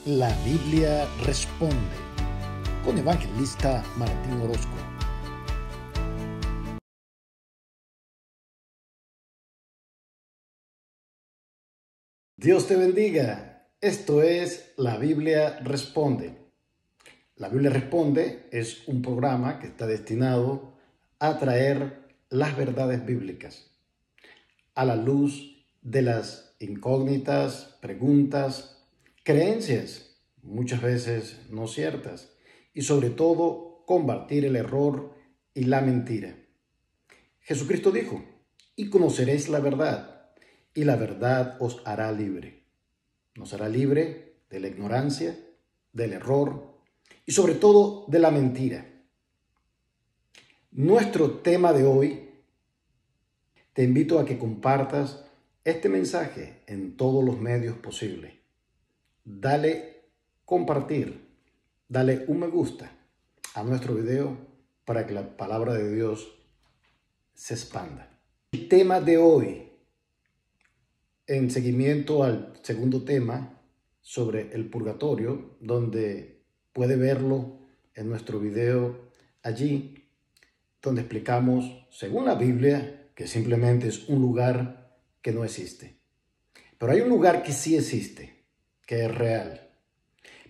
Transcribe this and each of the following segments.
La Biblia responde con Evangelista Martín Orozco. Dios te bendiga. Esto es La Biblia responde. La Biblia responde es un programa que está destinado a traer las verdades bíblicas a la luz de las incógnitas, preguntas, creencias, muchas veces no ciertas, y sobre todo combatir el error y la mentira. Jesucristo dijo, y conoceréis la verdad, y la verdad os hará libre. Nos hará libre de la ignorancia, del error y sobre todo de la mentira. Nuestro tema de hoy, te invito a que compartas este mensaje en todos los medios posibles. Dale compartir, dale un me gusta a nuestro video para que la palabra de Dios se expanda. El tema de hoy, en seguimiento al segundo tema sobre el purgatorio, donde puede verlo en nuestro video allí, donde explicamos, según la Biblia, que simplemente es un lugar que no existe. Pero hay un lugar que sí existe, que es real.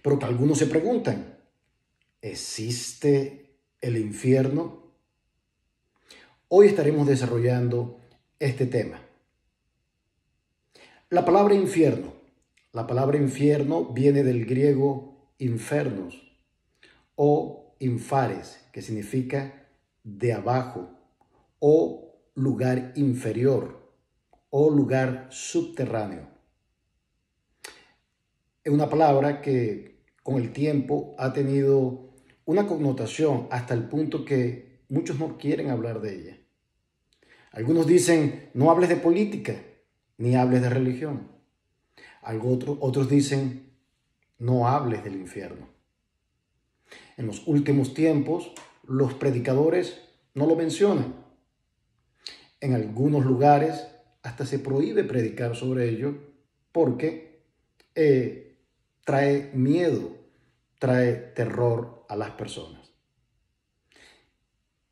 Pero que algunos se preguntan, ¿existe el infierno? Hoy estaremos desarrollando este tema. La palabra infierno viene del griego infernos o infares, que significa de abajo o lugar inferior o lugar subterráneo. Es una palabra que con el tiempo ha tenido una connotación hasta el punto que muchos no quieren hablar de ella. Algunos dicen, no hables de política, ni hables de religión. Otros dicen, no hables del infierno. En los últimos tiempos, los predicadores no lo mencionan. En algunos lugares hasta se prohíbe predicar sobre ello porque trae miedo, trae terror a las personas.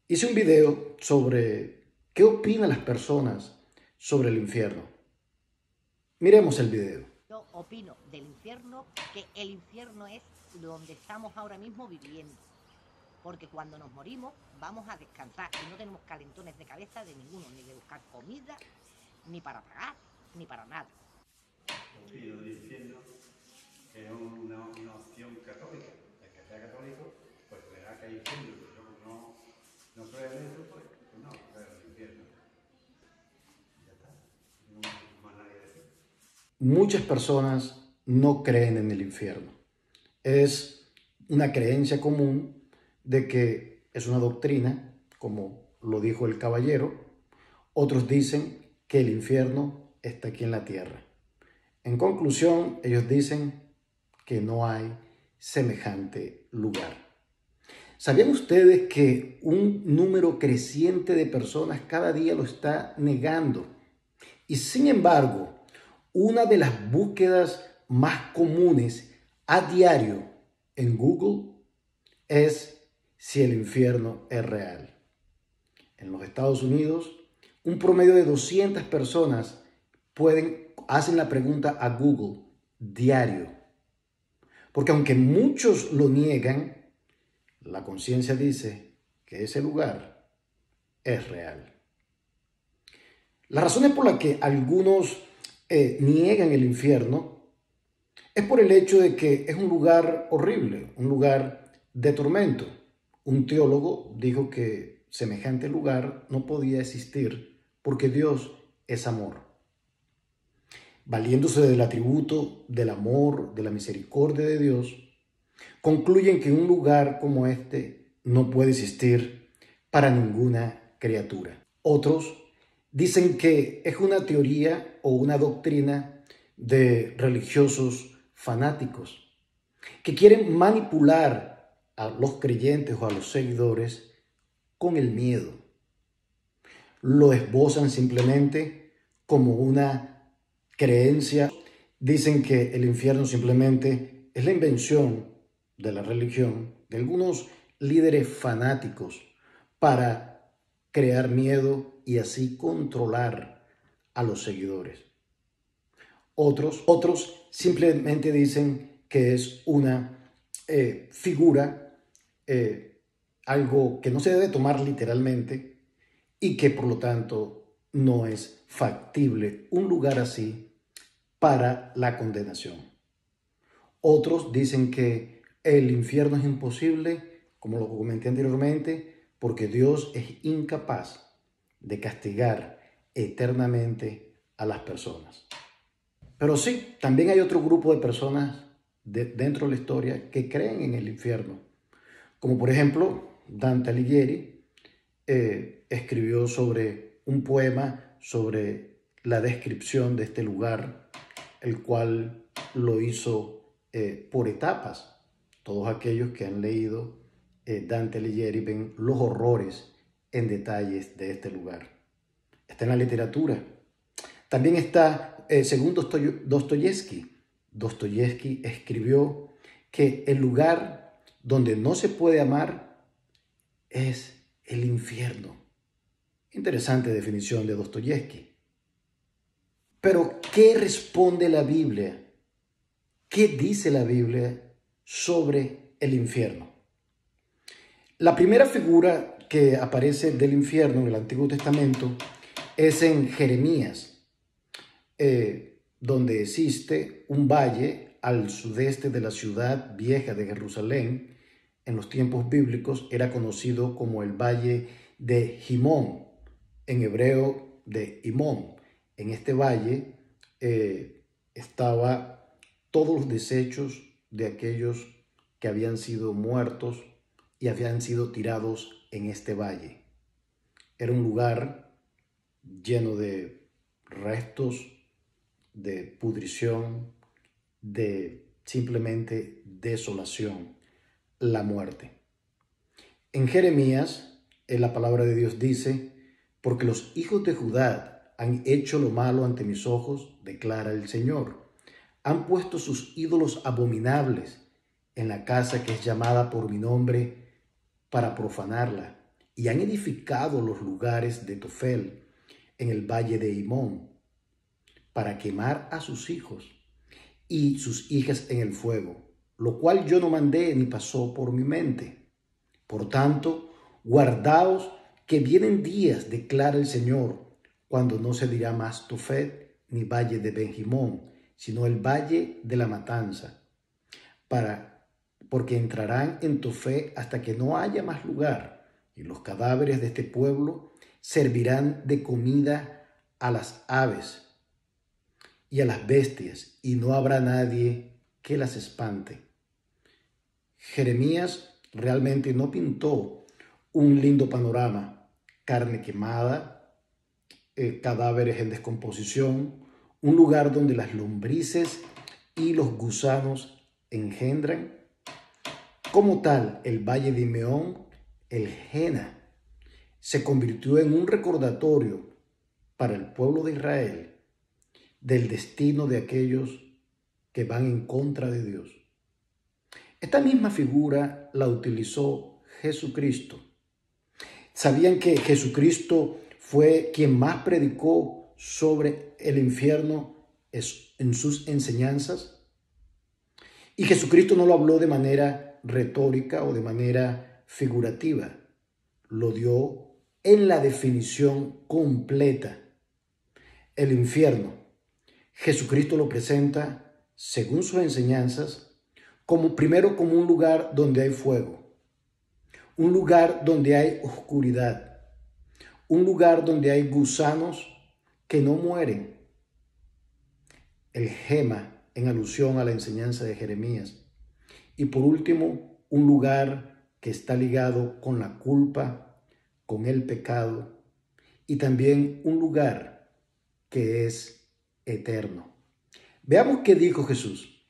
Hice un video sobre qué opinan las personas sobre el infierno. Miremos el video. Yo opino del infierno que el infierno es donde estamos ahora mismo viviendo. Porque cuando nos morimos vamos a descansar y no tenemos calentones de cabeza de ninguno, ni de buscar comida, ni para pagar, ni para nada. Opino del infierno que es una opción católica. El que sea católico, pues verá que hay infierno, pero yo como no creo en eso, pues no creo en el infierno. Ya está. No hay más nadie a decir. Muchas personas no creen en el infierno. Es una creencia común de que es una doctrina, como lo dijo el caballero. Otros dicen que el infierno está aquí en la tierra. En conclusión, ellos dicen que no hay semejante lugar. ¿Sabían ustedes que un número creciente de personas cada día lo está negando? Y sin embargo, una de las búsquedas más comunes a diario en Google es si el infierno es real. En los Estados Unidos, un promedio de 200 personas hacen la pregunta a Google diario. Porque aunque muchos lo niegan, la conciencia dice que ese lugar es real. Las razones por las que algunos niegan el infierno es por el hecho de que es un lugar horrible, un lugar de tormento. Un teólogo dijo que semejante lugar no podía existir porque Dios es amor. Valiéndose del atributo del amor, de la misericordia de Dios, concluyen que un lugar como este no puede existir para ninguna criatura. Otros dicen que es una teoría o una doctrina de religiosos fanáticos que quieren manipular a los creyentes o a los seguidores con el miedo. Lo esbozan simplemente como una creencia. Dicen que el infierno simplemente es la invención de la religión de algunos líderes fanáticos para crear miedo y así controlar a los seguidores. Otros simplemente dicen que es una figura, algo que no se debe tomar literalmente y que por lo tanto no es factible un lugar así para la condenación. Otros dicen que el infierno es imposible, como lo comenté anteriormente, porque Dios es incapaz de castigar eternamente a las personas. Pero sí, también hay otro grupo de personas dentro de la historia que creen en el infierno, como por ejemplo Dante Alighieri escribió sobre un poema sobre la descripción de este lugar, el cual lo hizo por etapas. Todos aquellos que han leído Dante Alighieri ven los horrores en detalles de este lugar. Está en la literatura. También está, según Dostoyevsky. Dostoyevsky escribió que el lugar donde no se puede amar es el infierno. Interesante definición de Dostoyevsky. Pero, ¿qué responde la Biblia? ¿Qué dice la Biblia sobre el infierno? La primera figura que aparece del infierno en el Antiguo Testamento es en Jeremías, donde existe un valle al sudeste de la ciudad vieja de Jerusalén. En los tiempos bíblicos era conocido como el Valle de Himón, en hebreo de Himón. En este valle estaban todos los desechos de aquellos que habían sido muertos y habían sido tirados en este valle. Era un lugar lleno de restos, de pudrición, de simplemente desolación, la muerte. En Jeremías, la palabra de Dios dice: porque los hijos de Judá han hecho lo malo ante mis ojos, declara el Señor. Han puesto sus ídolos abominables en la casa que es llamada por mi nombre para profanarla, y han edificado los lugares de Tofel en el valle de Himón para quemar a sus hijos y sus hijas en el fuego, lo cual yo no mandé ni pasó por mi mente. Por tanto, guardaos que vienen días, declara el Señor, cuando no se dirá más Tofet ni valle de Ben-Himón, sino el valle de la matanza, porque entrarán en Tofet hasta que no haya más lugar, y los cadáveres de este pueblo servirán de comida a las aves y a las bestias, y no habrá nadie que las espante. Jeremías realmente no pintó un lindo panorama: carne quemada, cadáveres en descomposición, un lugar donde las lombrices y los gusanos engendran. Como tal, el valle de Himeón, el Jena, se convirtió en un recordatorio para el pueblo de Israel del destino de aquellos que van en contra de Dios. Esta misma figura la utilizó Jesucristo. ¿Sabían que Jesucristo fue quien más predicó sobre el infierno en sus enseñanzas? Y Jesucristo no lo habló de manera retórica o de manera figurativa. Lo dio en la definición completa. El infierno, Jesucristo lo presenta, según sus enseñanzas, primero como un lugar donde hay fuego, un lugar donde hay oscuridad, un lugar donde hay gusanos que no mueren. El Gema, en alusión a la enseñanza de Jeremías. Y por último, un lugar que está ligado con la culpa, con el pecado, y también un lugar que es eterno. Veamos qué dijo Jesús.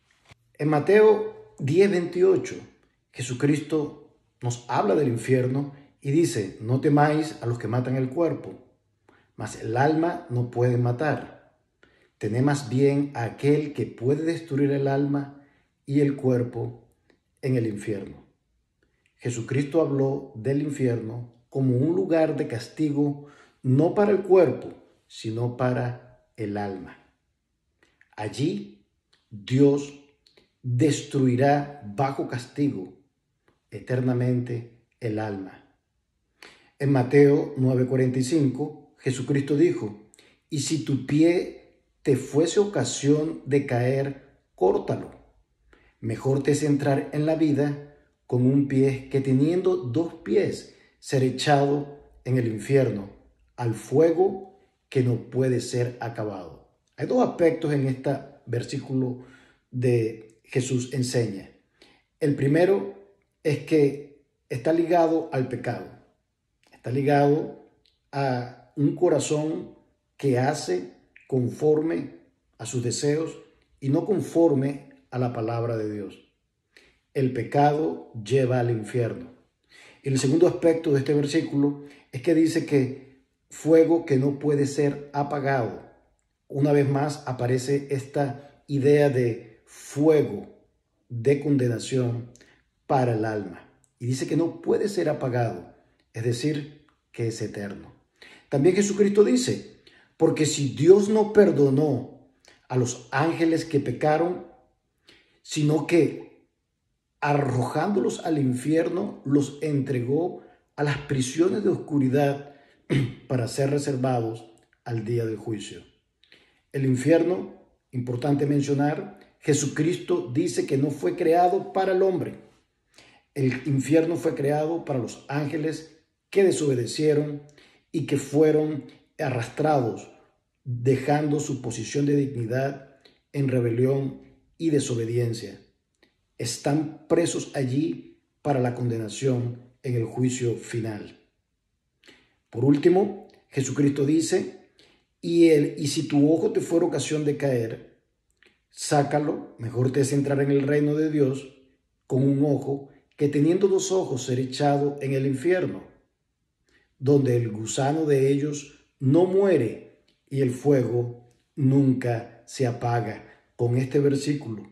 En Mateo 10:28, Jesucristo nos habla del infierno y dice: no temáis a los que matan el cuerpo, mas el alma no pueden matar. Tened más bien a aquel que puede destruir el alma y el cuerpo en el infierno. Jesucristo habló del infierno como un lugar de castigo no para el cuerpo, sino para el alma. Allí Dios destruirá bajo castigo eternamente el alma. En Mateo 9:45, Jesucristo dijo: y si tu pie te fuese ocasión de caer, córtalo. Mejor te es entrar en la vida con un pie que teniendo dos pies ser echado en el infierno, al fuego que no puede ser acabado. Hay dos aspectos en este versículo de Jesús enseña. El primero es que está ligado al pecado, está ligado a un corazón que hace conforme a sus deseos y no conforme a la palabra de Dios. El pecado lleva al infierno. El segundo aspecto de este versículo es que dice que fuego que no puede ser apagado. Una vez más aparece esta idea de fuego de condenación para el alma. Y dice que no puede ser apagado, es decir, que es eterno. También Jesucristo dice: porque si Dios no perdonó a los ángeles que pecaron, sino que arrojándolos al infierno, los entregó a las prisiones de oscuridad para ser reservados al día del juicio. El infierno, importante mencionar, Jesucristo dice que no fue creado para el hombre. El infierno fue creado para los ángeles que desobedecieron y que fueron arrastrados, dejando su posición de dignidad en rebelión y desobediencia. Están presos allí para la condenación en el juicio final. Por último, Jesucristo dice: y si tu ojo te fuera ocasión de caer, sácalo, mejor te es entrar en el reino de Dios con un ojo que teniendo dos ojos ser echado en el infierno, donde el gusano de ellos no muere y el fuego nunca se apaga. Con este versículo,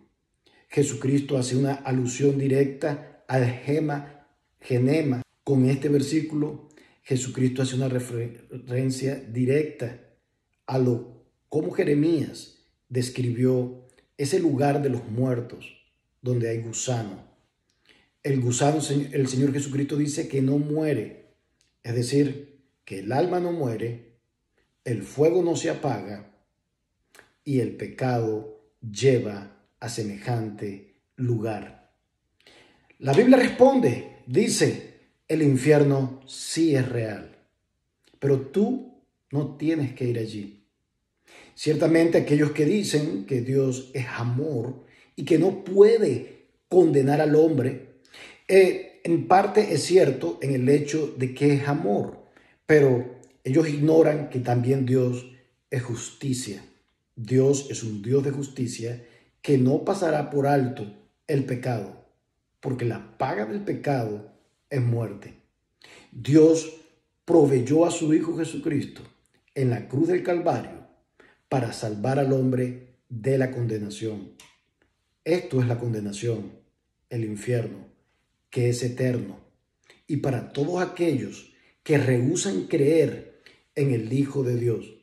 Jesucristo hace una alusión directa al genema. Con este versículo, Jesucristo hace una referencia directa a cómo Jeremías describió ese lugar de los muertos donde hay gusano. El gusano, el Señor Jesucristo dice que no muere, es decir, que el alma no muere, el fuego no se apaga y el pecado lleva a semejante lugar. La Biblia responde, dice: el infierno sí es real, pero tú no tienes que ir allí. Ciertamente aquellos que dicen que Dios es amor y que no puede condenar al hombre, en parte es cierto en el hecho de que es amor, pero ellos ignoran que también Dios es justicia. Dios es un Dios de justicia que no pasará por alto el pecado, porque la paga del pecado es muerte. Dios proveyó a su Hijo Jesucristo en la cruz del Calvario para salvar al hombre de la condenación. Esto es la condenación, el infierno, que es eterno. Y para todos aquellos que rehúsan creer en el Hijo de Dios,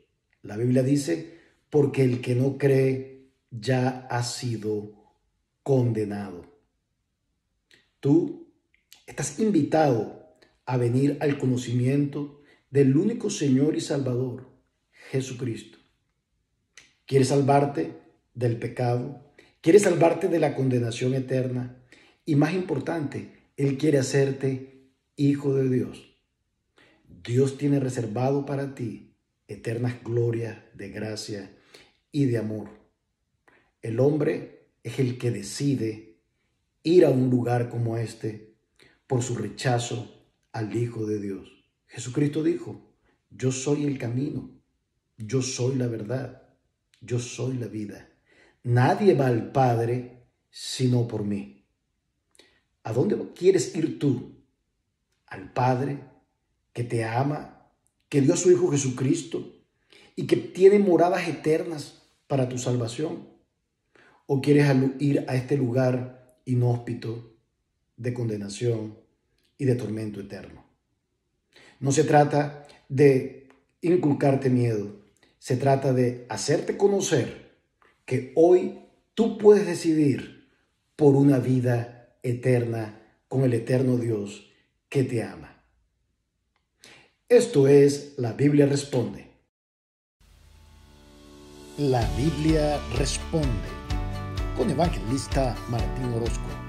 la Biblia dice: porque el que no cree ya ha sido condenado. Tú estás invitado a venir al conocimiento del único Señor y Salvador, Jesucristo. ¿Quieres salvarte del pecado? ¿Quieres salvarte de la condenación eterna? Y más importante, Él quiere hacerte hijo de Dios. Dios tiene reservado para ti eternas glorias de gracia y de amor. El hombre es el que decide ir a un lugar como este por su rechazo al Hijo de Dios. Jesucristo dijo: yo soy el camino, yo soy la verdad, yo soy la vida. Nadie va al Padre sino por mí. ¿A dónde quieres ir tú? ¿Al Padre que te ama, que dio a su Hijo Jesucristo y que tiene moradas eternas para tu salvación? ¿O quieres ir a este lugar inhóspito de condenación y de tormento eterno? No se trata de inculcarte miedo, se trata de hacerte conocer que hoy tú puedes decidir por una vida eterna con el eterno Dios que te ama. Esto es La Biblia Responde. La Biblia Responde con Evangelista Martín Orozco.